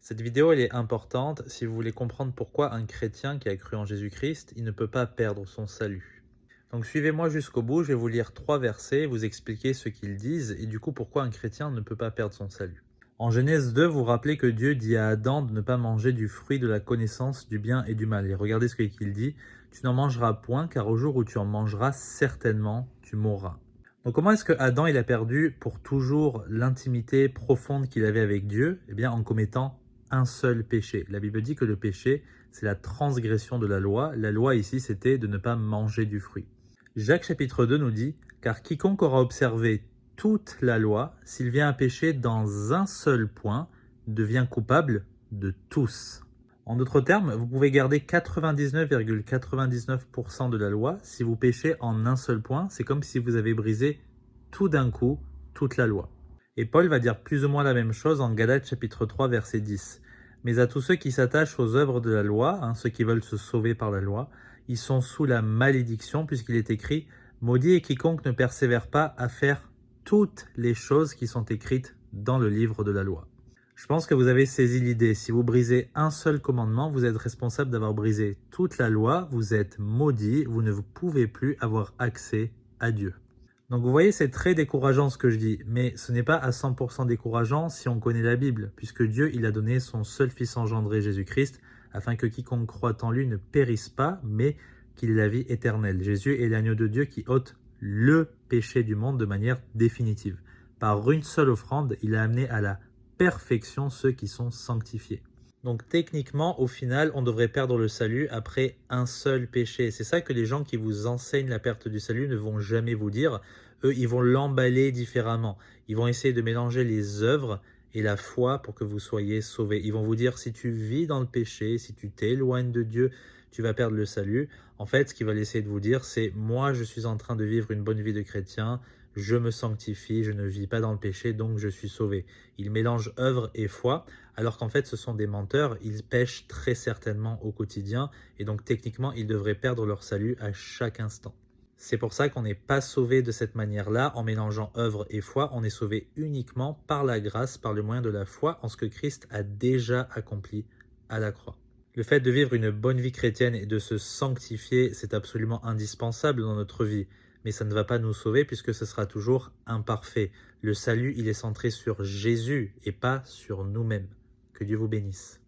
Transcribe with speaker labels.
Speaker 1: Cette vidéo, elle est importante si vous voulez comprendre pourquoi un chrétien qui a cru en Jésus-Christ, il ne peut pas perdre son salut. Donc suivez-moi jusqu'au bout, je vais vous lire 3 versets, vous expliquer ce qu'ils disent et du coup pourquoi un chrétien ne peut pas perdre son salut. En Genèse 2, vous rappelez que Dieu dit à Adam de ne pas manger du fruit de la connaissance du bien et du mal. Et regardez ce qu'il dit, tu n'en mangeras point car au jour où tu en mangeras, certainement tu mourras. Donc comment est-ce que Adam il a perdu pour toujours l'intimité profonde qu'il avait avec Dieu? Eh bien en commettant un seul péché. La Bible dit que le péché, c'est la transgression de la loi. La loi ici, c'était de ne pas manger du fruit. Jacques chapitre 2 nous dit, car quiconque aura observé toute la loi, s'il vient à pécher dans un seul point, devient coupable de tous. En d'autres termes, vous pouvez garder 99,99% de la loi. Si vous péchez en un seul point, c'est comme si vous avez brisé tout d'un coup toute la loi. Et Paul va dire plus ou moins la même chose en Galates chapitre 3 verset 10. Mais à tous ceux qui s'attachent aux œuvres de la loi, ceux qui veulent se sauver par la loi, ils sont sous la malédiction puisqu'il est écrit « Maudit est quiconque ne persévère pas à faire toutes les choses qui sont écrites dans le livre de la loi ». Je pense que vous avez saisi l'idée. Si vous brisez un seul commandement, vous êtes responsable d'avoir brisé toute la loi, vous êtes maudit, vous ne pouvez plus avoir accès à Dieu. Donc vous voyez, c'est très décourageant ce que je dis, mais ce n'est pas à 100% décourageant si on connaît la Bible, puisque Dieu il a donné son seul Fils engendré, Jésus-Christ, afin que quiconque croit en lui ne périsse pas, mais qu'il ait la vie éternelle. Jésus est l'agneau de Dieu qui ôte le péché du monde de manière définitive. Par une seule offrande, il a amené à la perfection ceux qui sont sanctifiés. Donc techniquement, au final, on devrait perdre le salut après un seul péché. C'est ça que les gens qui vous enseignent la perte du salut ne vont jamais vous dire. Eux, ils vont l'emballer différemment. Ils vont essayer de mélanger les œuvres et la foi pour que vous soyez sauvés. Ils vont vous dire, si tu vis dans le péché, si tu t'éloignes de Dieu, tu vas perdre le salut. En fait, ce qu'ils veulent essayer de vous dire, c'est, moi, je suis en train de vivre une bonne vie de chrétien, je me sanctifie, je ne vis pas dans le péché, donc je suis sauvé. Ils mélangent œuvre et foi, alors qu'en fait ce sont des menteurs, ils pêchent très certainement au quotidien, et donc techniquement ils devraient perdre leur salut à chaque instant. C'est pour ça qu'on n'est pas sauvé de cette manière-là, en mélangeant œuvre et foi, on est sauvé uniquement par la grâce, par le moyen de la foi, en ce que Christ a déjà accompli à la croix. Le fait de vivre une bonne vie chrétienne et de se sanctifier, c'est absolument indispensable dans notre vie. Mais ça ne va pas nous sauver puisque ce sera toujours imparfait. Le salut, il est centré sur Jésus et pas sur nous-mêmes. Que Dieu vous bénisse.